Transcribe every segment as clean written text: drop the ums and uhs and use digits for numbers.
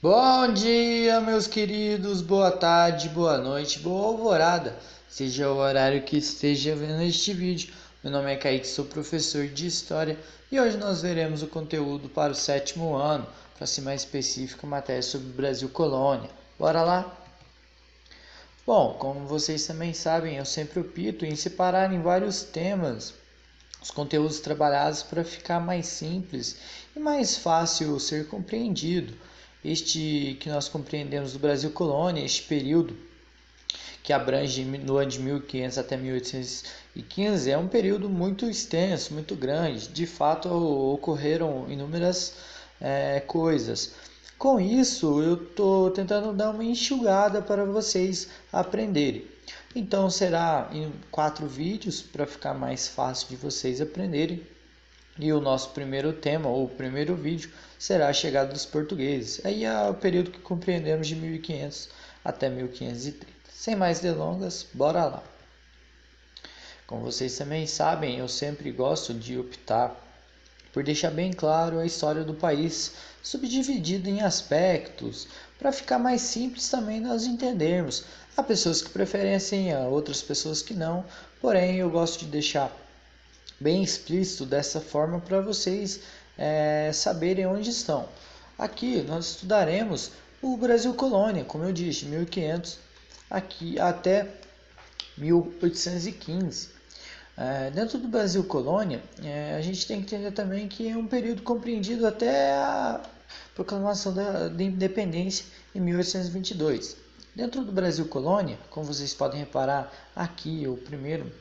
Bom dia, meus queridos, boa tarde, boa noite, boa alvorada, seja o horário que esteja vendo este vídeo. Meu nome é Kaique, sou professor de História e hoje nós veremos o conteúdo para o sétimo ano, para ser mais específico, matéria sobre o Brasil Colônia. Bora lá? Bom, como vocês também sabem, eu sempre opto em separar em vários temas os conteúdos trabalhados para ficar mais simples e mais fácil ser compreendido. Este que nós compreendemos do Brasil Colônia, este período que abrange no ano de 1500 até 1815, é um período muito extenso, muito grande. De fato, ocorreram inúmeras coisas. Com isso, eu estou tentando dar uma enxugada para vocês aprenderem. Então, será em 4 vídeos para ficar mais fácil de vocês aprenderem. E o nosso primeiro tema, ou primeiro vídeo, será a chegada dos portugueses. Aí é o período que compreendemos de 1500 até 1530. Sem mais delongas, bora lá. Como vocês também sabem, eu sempre gosto de optar por deixar bem claro a história do país, subdividida em aspectos, para ficar mais simples também nós entendermos. Há pessoas que preferem assim, há outras pessoas que não, porém eu gosto de deixar bem explícito dessa forma para vocês saberem onde estão. Aqui nós estudaremos o Brasil Colônia, como eu disse, 1500 aqui até 1815. Dentro do Brasil Colônia, a gente tem que entender também que é um período compreendido até a proclamação da independência em 1822. Dentro do Brasil Colônia, como vocês podem reparar aqui, o primeiro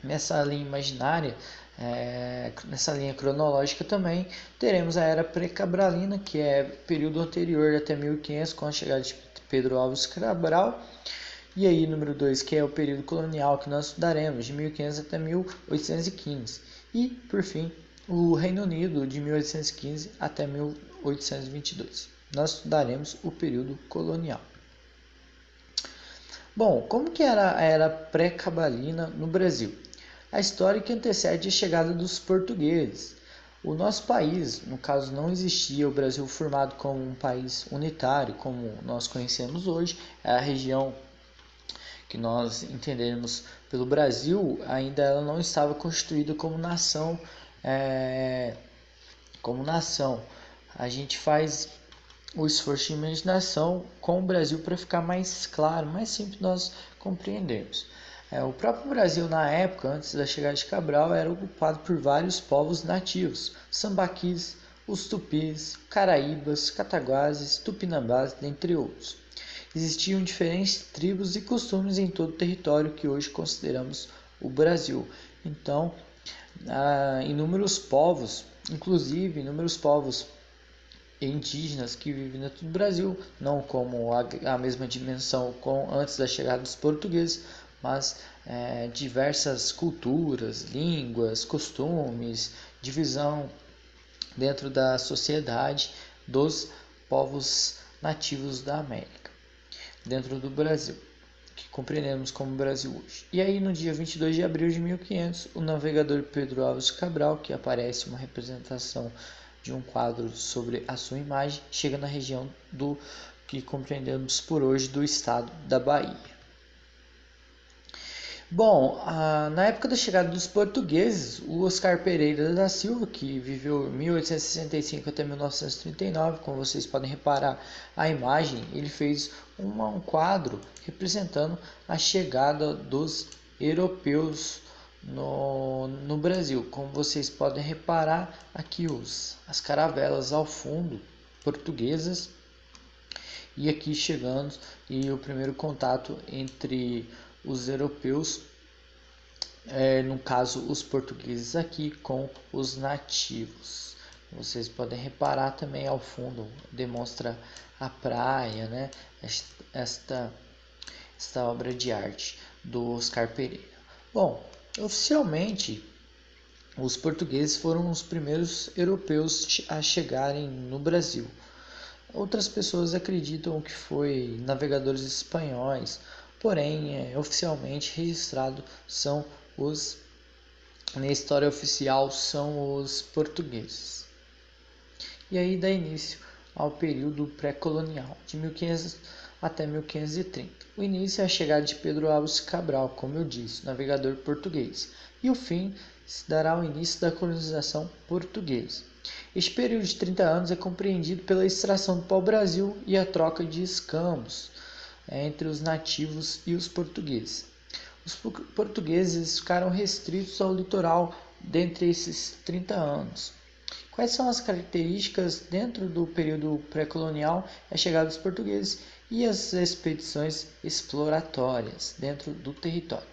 nessa linha imaginária, nessa linha cronológica também, teremos a Era Pré-Cabralina, que é período anterior até 1500, com a chegada de Pedro Álvares Cabral. E aí, número 2, que é o período colonial, que nós estudaremos de 1500 até 1815. E, por fim, o Reino Unido, de 1815 até 1822. Nós estudaremos o período colonial. Bom, como que era a Era Pré-Cabalina no Brasil? A história que antecede a chegada dos portugueses. O nosso país, no caso, não existia o Brasil formado como um país unitário, como nós conhecemos hoje. A região que nós entendemos pelo Brasil, ainda ela não estava constituída como nação. Como nação, a gente faz o esforço de imaginação com o Brasil para ficar mais claro, mais simples nós compreendermos. O próprio Brasil, na época, antes da chegada de Cabral, era ocupado por vários povos nativos: sambaquis, os tupis, caraíbas, cataguases, tupinambás, dentre outros. Existiam diferentes tribos e costumes em todo o território que hoje consideramos o Brasil. Então, inúmeros povos, inclusive inúmeros povos indígenas que vivem dentro do Brasil, não como a mesma dimensão com antes da chegada dos portugueses, mas diversas culturas, línguas, costumes, divisão dentro da sociedade dos povos nativos da América, dentro do Brasil, que compreendemos como Brasil hoje. E aí, no dia 22 de abril de 1500, o navegador Pedro Álvares Cabral, que aparece uma representação de um quadro sobre a sua imagem, chega na região do que compreendemos por hoje do estado da Bahia. Bom, na época da chegada dos portugueses, o Oscar Pereira da Silva, que viveu 1865 até 1939, como vocês podem reparar a imagem, ele fez um quadro representando a chegada dos europeus no Brasil. Como vocês podem reparar aqui as caravelas ao fundo portuguesas, e aqui chegando e o primeiro contato entre os europeus, no caso os portugueses aqui, com os nativos. Vocês podem reparar também ao fundo, demonstra a praia, né? Esta obra de arte do Oscar Pereira. Bom, oficialmente os portugueses foram os primeiros europeus a chegarem no Brasil. Outras pessoas acreditam que foi navegadores espanhóis, porém, oficialmente registrado na história oficial são os portugueses. E aí dá início ao período pré-colonial, de 1500 até 1530. O início é a chegada de Pedro Álvares Cabral, como eu disse, navegador português, e o fim se dará ao início da colonização portuguesa. Este período de 30 anos é compreendido pela extração do pau-brasil e a troca de escambos entre os nativos e os portugueses. Os portugueses ficaram restritos ao litoral dentre esses 30 anos. Quais são as características dentro do período pré-colonial? A chegada dos portugueses e as expedições exploratórias dentro do território.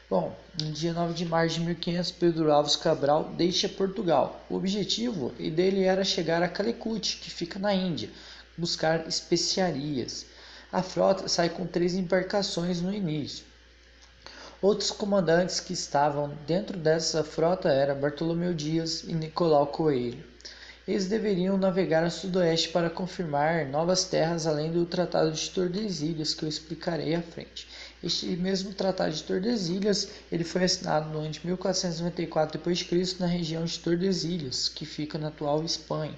Bom, no dia 9 de março de 1500, Pedro Álvares Cabral deixa Portugal. O objetivo dele era chegar a Calicut, que fica na Índia, buscar especiarias. A frota sai com 3 embarcações no início. Outros comandantes que estavam dentro dessa frota eram Bartolomeu Dias e Nicolau Coelho. Eles deveriam navegar a sudoeste para confirmar novas terras além do Tratado de Tordesilhas, que eu explicarei à frente. Este mesmo Tratado de Tordesilhas ele foi assinado no ano de 1494 d.C. na região de Tordesilhas, que fica na atual Espanha.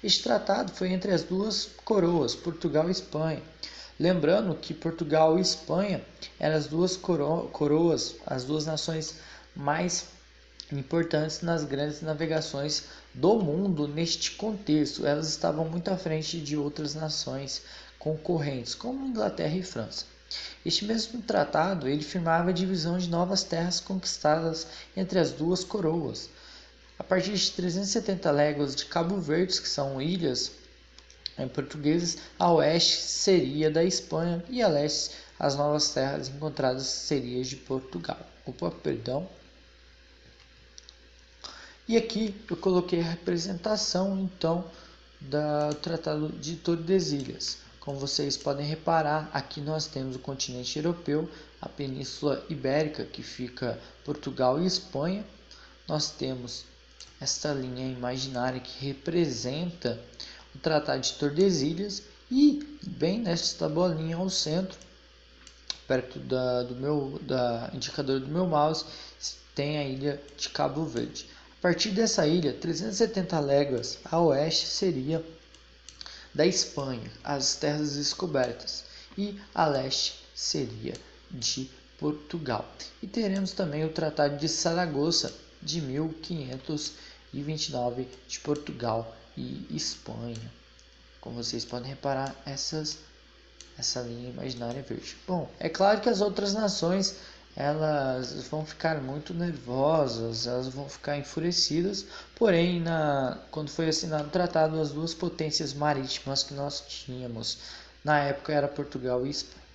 Este tratado foi entre as duas coroas, Portugal e Espanha. Lembrando que Portugal e Espanha eram as duas coroas, as duas nações mais importantes nas grandes navegações do mundo neste contexto. Elas estavam muito à frente de outras nações concorrentes, como Inglaterra e França. Este mesmo tratado ele firmava a divisão de novas terras conquistadas entre as duas coroas. A partir de 370 léguas de Cabo Verde, que são ilhas portuguesas, a oeste seria da Espanha e a leste as novas terras encontradas seriam de Portugal. E aqui eu coloquei a representação então do Tratado de Tordesilhas. Como vocês podem reparar, aqui nós temos o continente europeu, a Península Ibérica, que fica Portugal e Espanha. Nós temos esta linha imaginária que representa o Tratado de Tordesilhas e bem nesta bolinha ao centro, perto da indicador do meu mouse, tem a ilha de Cabo Verde. A partir dessa ilha, 370 léguas a oeste seria da Espanha, as terras descobertas, e a leste seria de Portugal. E teremos também o Tratado de Saragoça de 1529 de Portugal e Espanha. Como vocês podem reparar, essa linha imaginária verde. Bom, é claro que as outras nações elas vão ficar muito nervosas, elas vão ficar enfurecidas, porém, quando foi assinado o tratado, as duas potências marítimas que nós tínhamos na época era Portugal e Espanha.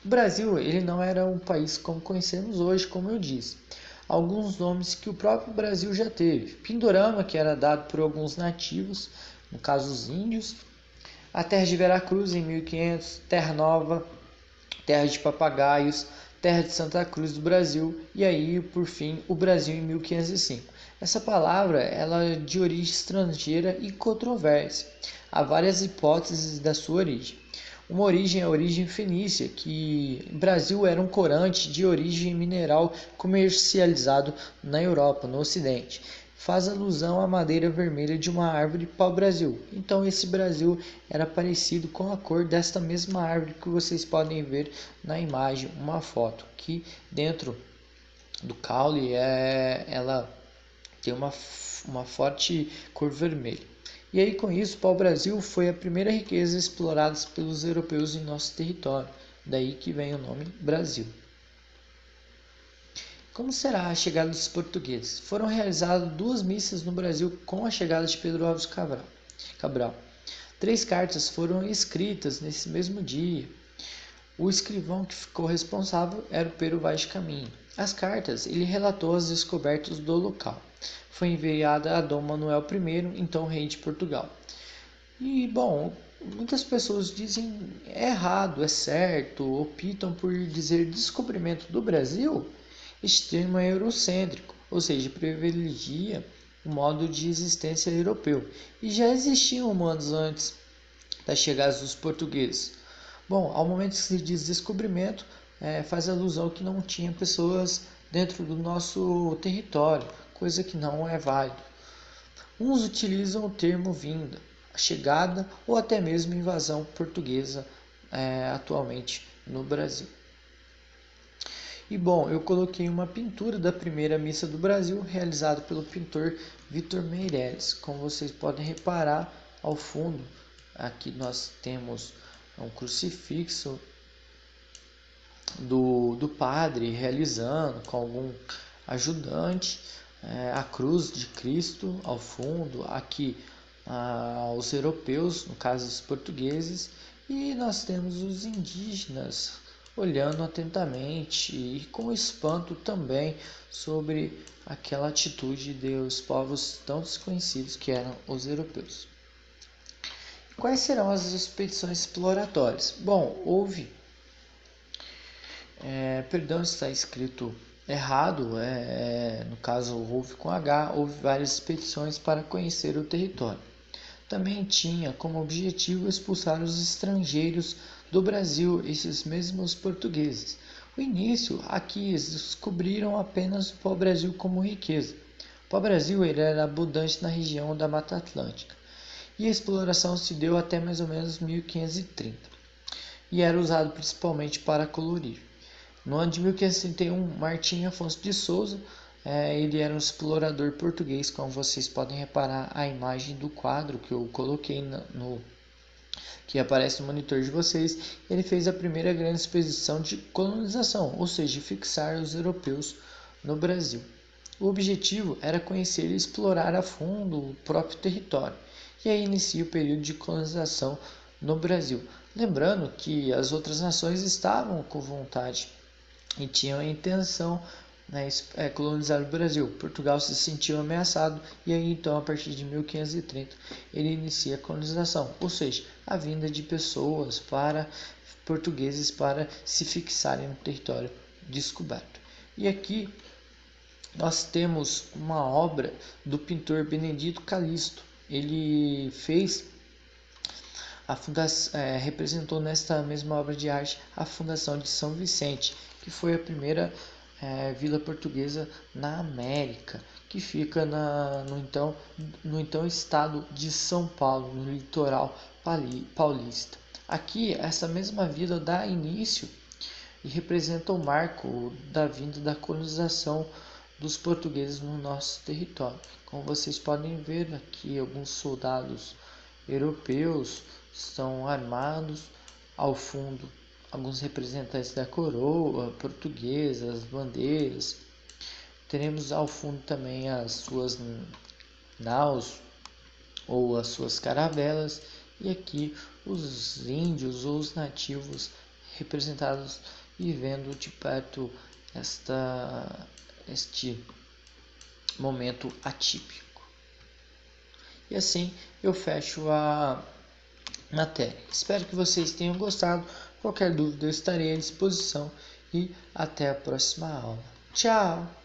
O Brasil ele não era um país como conhecemos hoje, como eu disse. Alguns nomes que o próprio Brasil já teve. Pindorama, que era dado por alguns nativos, no caso os índios. A terra de Veracruz em 1500, Terra Nova, Terra de Papagaios, Terra de Santa Cruz do Brasil e aí, por fim, o Brasil em 1505. Essa palavra ela é de origem estrangeira e controversa. Há várias hipóteses da sua origem. Uma origem é a origem fenícia, que o Brasil era um corante de origem mineral comercializado na Europa, no Ocidente. Faz alusão à madeira vermelha de uma árvore pau-brasil. Então esse Brasil era parecido com a cor desta mesma árvore que vocês podem ver na imagem, uma foto, que dentro do caule ela tem uma forte cor vermelha. E aí com isso, o pau-brasil foi a primeira riqueza explorada pelos europeus em nosso território. Daí que vem o nome Brasil. Como será a chegada dos portugueses? Foram realizadas 2 missas no Brasil com a chegada de Pedro Álvares Cabral. 3 cartas foram escritas nesse mesmo dia. O escrivão que ficou responsável era o Pero Vaz de Caminha. As cartas, ele relatou as descobertas do local. Foi enviada a Dom Manuel I, então rei de Portugal. E, bom, muitas pessoas dizem é errado, é certo, optam por dizer descobrimento do Brasil. Este termo é eurocêntrico, ou seja, privilegia o modo de existência europeu. E já existiam humanos antes da chegada dos portugueses. Bom, ao momento que se diz descobrimento, faz alusão que não tinha pessoas dentro do nosso território, coisa que não é válido. Uns utilizam o termo vinda, chegada ou até mesmo invasão portuguesa atualmente no Brasil. E bom, eu coloquei uma pintura da primeira missa do Brasil, realizada pelo pintor Vitor Meireles. Como vocês podem reparar ao fundo, aqui nós temos um crucifixo do padre realizando com algum ajudante, a cruz de Cristo ao fundo, aqui os europeus, no caso os portugueses, e nós temos os indígenas olhando atentamente e com espanto também sobre aquela atitude dos povos tão desconhecidos que eram os europeus. Quais serão as expedições exploratórias? Bom, houve, perdão, está escrito errado, no caso houve com H, houve várias expedições para conhecer o território. Também tinha como objetivo expulsar os estrangeiros do Brasil, esses mesmos portugueses. No início, aqui eles descobriram apenas o pau-brasil como riqueza. O pau-brasil era abundante na região da Mata Atlântica e a exploração se deu até mais ou menos 1530 e era usado principalmente para colorir. No ano de 1531, Martim Afonso de Souza, ele era um explorador português, como vocês podem reparar a imagem do quadro que eu coloquei que aparece no monitor de vocês. Ele fez a primeira grande expedição de colonização, ou seja, fixar os europeus no Brasil. O objetivo era conhecer e explorar a fundo o próprio território, e aí inicia o período de colonização no Brasil. Lembrando que as outras nações estavam com vontade e tinham a intenção de colonizar o Brasil. Portugal se sentiu ameaçado e aí então a partir de 1530 ele inicia a colonização, ou seja, a vinda de pessoas portugueses para se fixarem no território descoberto. E aqui nós temos uma obra do pintor Benedito Calixto. Ele fez representou nesta mesma obra de arte a fundação de São Vicente, que foi a primeira vila portuguesa na América, que fica no então estado de São Paulo, no litoral paulista. Aqui, essa mesma vila dá início e representa o marco da vinda da colonização dos portugueses no nosso território. Como vocês podem ver aqui, alguns soldados europeus estão armados, ao fundo alguns representantes da coroa portuguesa, as bandeiras. Teremos ao fundo também as suas naus ou as suas caravelas, e aqui os índios ou os nativos representados vivendo de perto este momento atípico. E assim eu fecho a matéria. Espero que vocês tenham gostado. Qualquer dúvida eu estarei à disposição e até a próxima aula. Tchau!